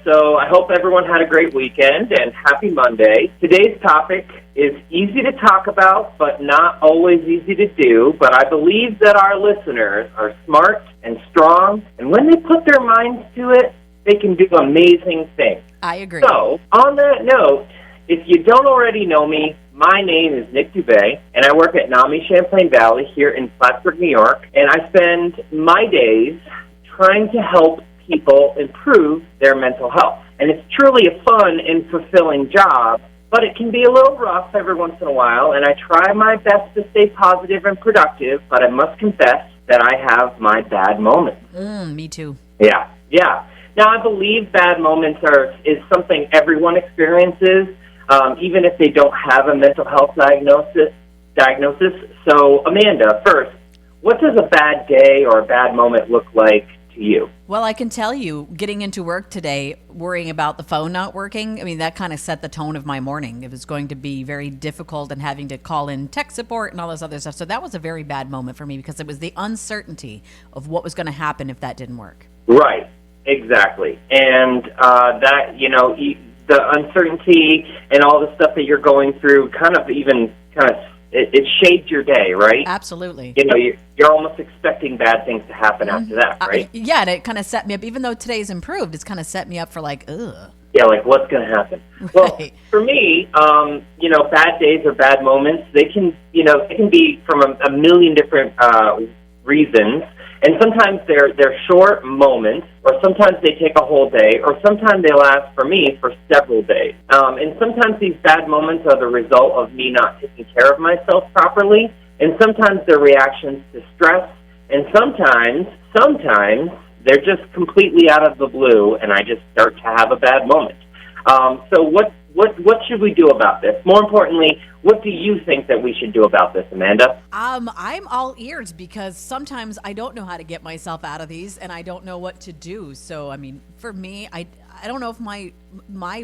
So I hope everyone had a great weekend and happy Monday. Today's topic is easy to talk about, but not always easy to do. But I believe that our listeners are smart and strong, and when they put their minds to it, they can do amazing things. I agree. So, on that note, if you don't already know me, my name is Nick Dubé, and I work at NAMI Champlain Valley here in Plattsburgh, New York, and I spend my days trying to help people improve their mental health. And it's truly a fun and fulfilling job, but it can be a little rough every once in a while, and I try my best to stay positive and productive, but I must confess that I have my bad moments. Me too. Yeah. Now, I believe bad moments is something everyone experiences, even if they don't have a mental health diagnosis. So, Amanda, first, what does a bad day or a bad moment look like to you? Well, I can tell you, getting into work today, worrying about the phone not working, that kind of set the tone of my morning. It was going to be very difficult and having to call in tech support and all this other stuff. So that was a very bad moment for me because it was the uncertainty of what was going to happen if that didn't work. Right, exactly. And the uncertainty and all the stuff that you're going through it shaped your day, right? Absolutely. You're almost expecting bad things to happen after that, right? Yeah, and it kind of set me up. Even though today's improved, it's kind of set me up for ugh. Yeah, what's going to happen? Right. Well, for me, bad days or bad moments, they can be from a million different reasons. And sometimes they're short moments, or sometimes they take a whole day, or sometimes they last, for me, for several days. And sometimes these bad moments are the result of me not taking care of myself properly, and sometimes they're reactions to stress, and sometimes they're just completely out of the blue, and I just start to have a bad moment. So what should we do about this? More importantly, what do you think that we should do about this, Amanda? I'm all ears because sometimes I don't know how to get myself out of these and I don't know what to do. So, for me, I don't know if my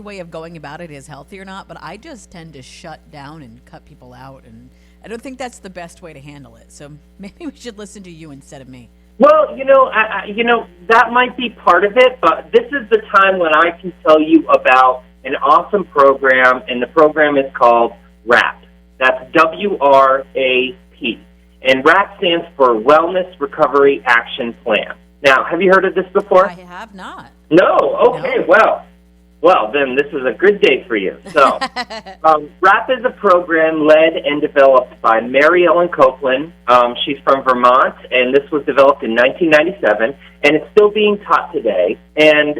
way of going about it is healthy or not, but I just tend to shut down and cut people out, and I don't think that's the best way to handle it. So maybe we should listen to you instead of me. Well, that might be part of it, but this is the time when I can tell you about an awesome program, and the program is called WRAP. That's WRAP. And WRAP stands for Wellness Recovery Action Plan. Now, have you heard of this before? I have not. No? Okay, no. Well, then this is a good day for you. So, WRAP is a program led and developed by Mary Ellen Copeland. She's from Vermont, and this was developed in 1997, and it's still being taught today. And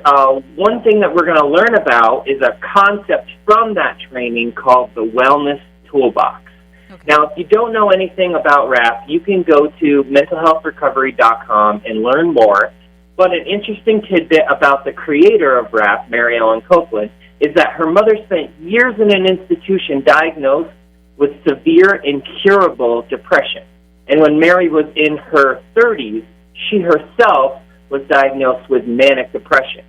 one thing that we're going to learn about is a concept from that training called the Wellness Toolbox. Okay. Now, if you don't know anything about WRAP, you can go to mentalhealthrecovery.com and learn more. But an interesting tidbit about the creator of WRAP, Mary Ellen Copeland, is that her mother spent years in an institution diagnosed with severe, incurable depression. And when Mary was in her 30s, she herself was diagnosed with manic depression.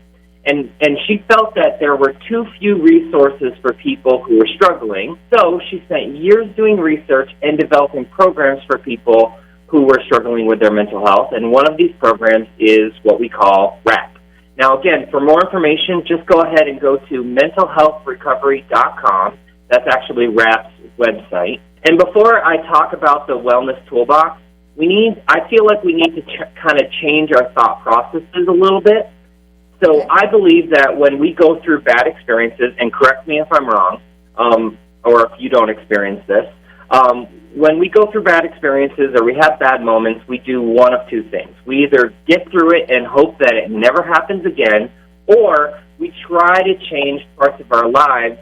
And she felt that there were too few resources for people who were struggling. So she spent years doing research and developing programs for people who were struggling with their mental health, and one of these programs is what we call WRAP. Now, again, for more information, just go ahead and go to mentalhealthrecovery.com. That's actually WRAP's website. And before I talk about the Wellness Toolbox, I feel like we need to kind of change our thought processes a little bit. So I believe that when we go through bad experiences, and correct me if I'm wrong, or if you don't experience this, when we go through bad experiences or we have bad moments, we do one of two things. We either get through it and hope that it never happens again, or we try to change parts of our lives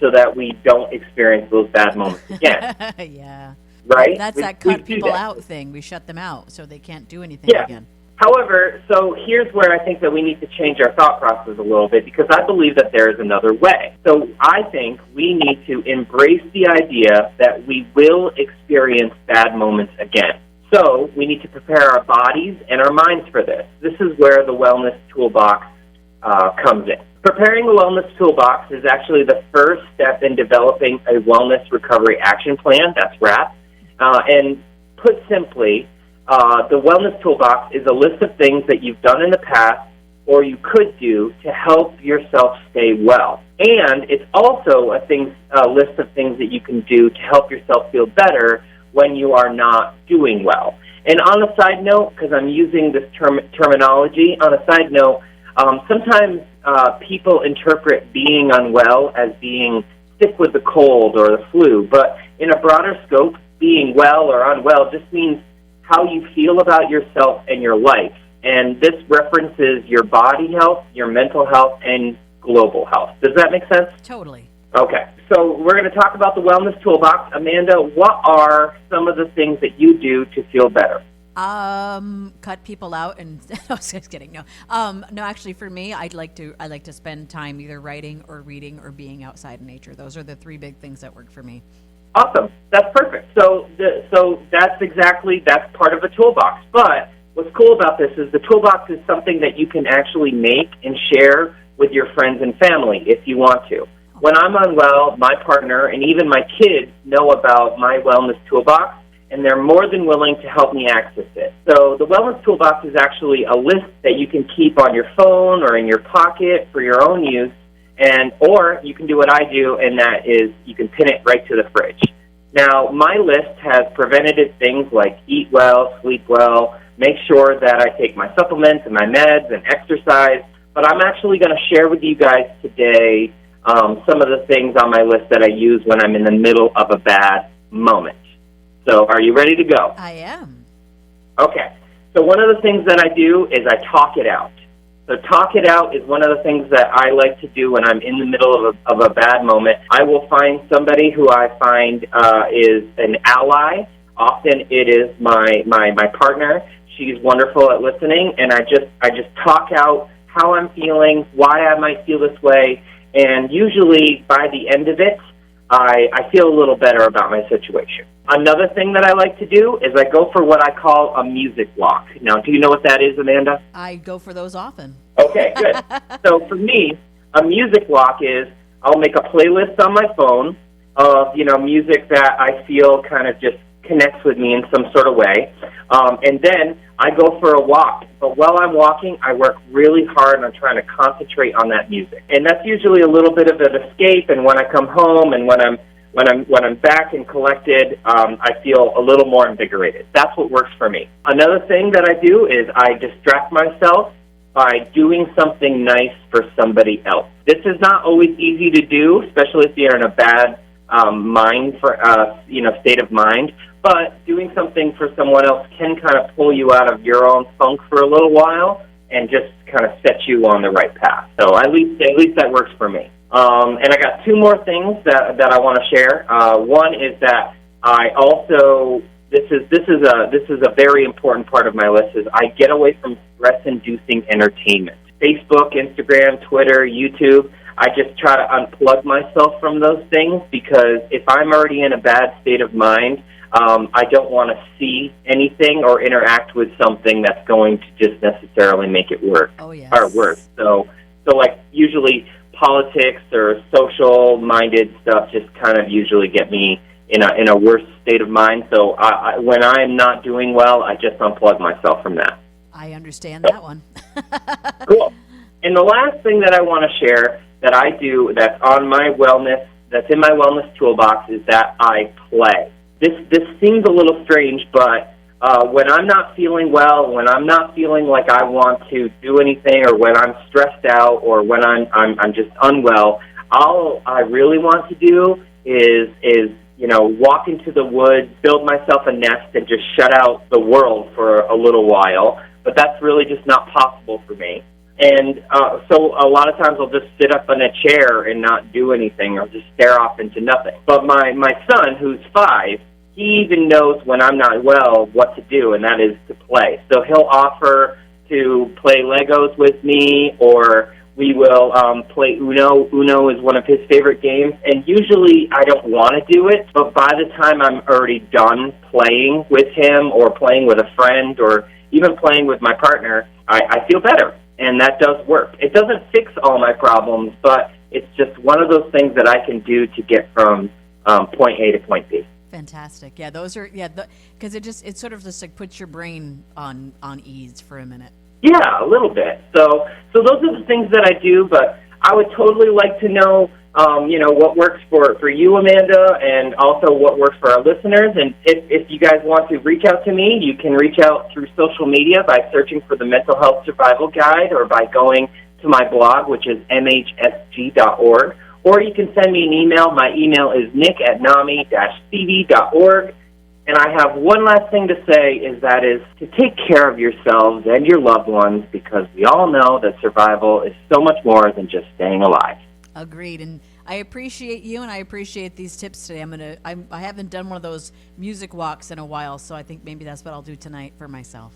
so that we don't experience those bad moments again. Yeah. Right? That's that cut people out thing. We shut them out so they can't do anything again. However, so here's where I think that we need to change our thought process a little bit, because I believe that there is another way. So I think we need to embrace the idea that we will experience bad moments again. So we need to prepare our bodies and our minds for this. This is where the Wellness Toolbox comes in. Preparing the Wellness Toolbox is actually the first step in developing a Wellness Recovery Action Plan. That's WRAP. And put simply, the Wellness Toolbox is a list of things that you've done in the past or you could do to help yourself stay well. And it's also a list of things that you can do to help yourself feel better when you are not doing well. And on a side note, because I'm using this terminology, on a side note, sometimes people interpret being unwell as being sick with the cold or the flu, but in a broader scope, being well or unwell just means how you feel about yourself and your life. And this references your body health, your mental health, and global health. Does that make sense? Totally. Okay. So we're going to talk about the Wellness Toolbox. Amanda, what are some of the things that you do to feel better? Cut people out and I was just kidding. No, no, actually for me, I like to spend time either writing or reading or being outside in nature. Those are the three big things that work for me. Awesome. That's perfect. So that's part of the toolbox. But what's cool about this is the toolbox is something that you can actually make and share with your friends and family if you want to. When I'm unwell, my partner and even my kids know about my Wellness Toolbox, and they're more than willing to help me access it. So the Wellness Toolbox is actually a list that you can keep on your phone or in your pocket for your own use, or you can do what I do, and that is you can pin it right to the fridge. Now, my list has preventative things like eat well, sleep well, make sure that I take my supplements and my meds and exercise, but I'm actually going to share with you guys today some of the things on my list that I use when I'm in the middle of a bad moment. So are you ready to go? I am. Okay. So one of the things that I do is I talk it out. So talk it out is one of the things that I like to do when I'm in the middle of a bad moment. I will find somebody who I find is an ally. Often it is my partner. She's wonderful at listening, and I just talk out how I'm feeling, why I might feel this way, and usually by the end of it, I feel a little better about my situation. Another thing that I like to do is I go for what I call a music walk. Now, do you know what that is, Amanda? I go for those often. Okay, good. So for me, a music walk is I'll make a playlist on my phone of, music that I feel kind of just connects with me in some sort of way. And then I go for a walk. But while I'm walking, I work really hard on trying to concentrate on that music. And that's usually a little bit of an escape. And when I come home and when I'm back and collected, I feel a little more invigorated. That's what works for me. Another thing that I do is I distract myself by doing something nice for somebody else. This is not always easy to do, especially if you're in a bad state of mind. But doing something for someone else can kind of pull you out of your own funk for a little while and just kind of set you on the right path. So at least that works for me. And I got two more things that I want to share. One is that I also this is a very important part of my list is I get away from stress-inducing entertainment. Facebook, Instagram, Twitter, YouTube. I just try to unplug myself from those things because if I'm already in a bad state of mind, I don't want to see anything or interact with something that's going to just necessarily make it work. Oh, yes. Or worse. So like usually politics or social-minded stuff just kind of usually get me in a worse state of mind. So when I'm not doing well, I just unplug myself from that. I understand that one. Cool. And the last thing that I want to share that I do that's in my wellness toolbox is that I play. This seems a little strange, but when I'm not feeling well, when I'm not feeling like I want to do anything, or when I'm stressed out, or when I'm just unwell, all I really want to do is walk into the woods, build myself a nest, and just shut out the world for a little while. But that's really just not possible for me. And so a lot of times I'll just sit up in a chair and not do anything or just stare off into nothing. But my son, who's 5, he even knows when I'm not well what to do, and that is to play. So he'll offer to play Legos with me, or we will play Uno. Uno is one of his favorite games, and usually I don't want to do it, but by the time I'm already done playing with him or playing with a friend or even playing with my partner, I feel better. And that does work. It doesn't fix all my problems, but it's just one of those things that I can do to get from point A to point B. Fantastic. Yeah, those are because it sort of just like puts your brain on ease for a minute. Yeah, a little bit. So those are the things that I do, but I would totally like to know, what works for you, Amanda, and also what works for our listeners. And if you guys want to reach out to me, you can reach out through social media by searching for the Mental Health Survival Guide or by going to my blog, which is mhsg.org. Or you can send me an email. My email is nick@nami-cv.org. And I have one last thing to say, is to take care of yourselves and your loved ones, because we all know that survival is so much more than just staying alive. Agreed. And I appreciate you, and I appreciate these tips today. I haven't done one of those music walks in a while, so I think maybe that's what I'll do tonight for myself.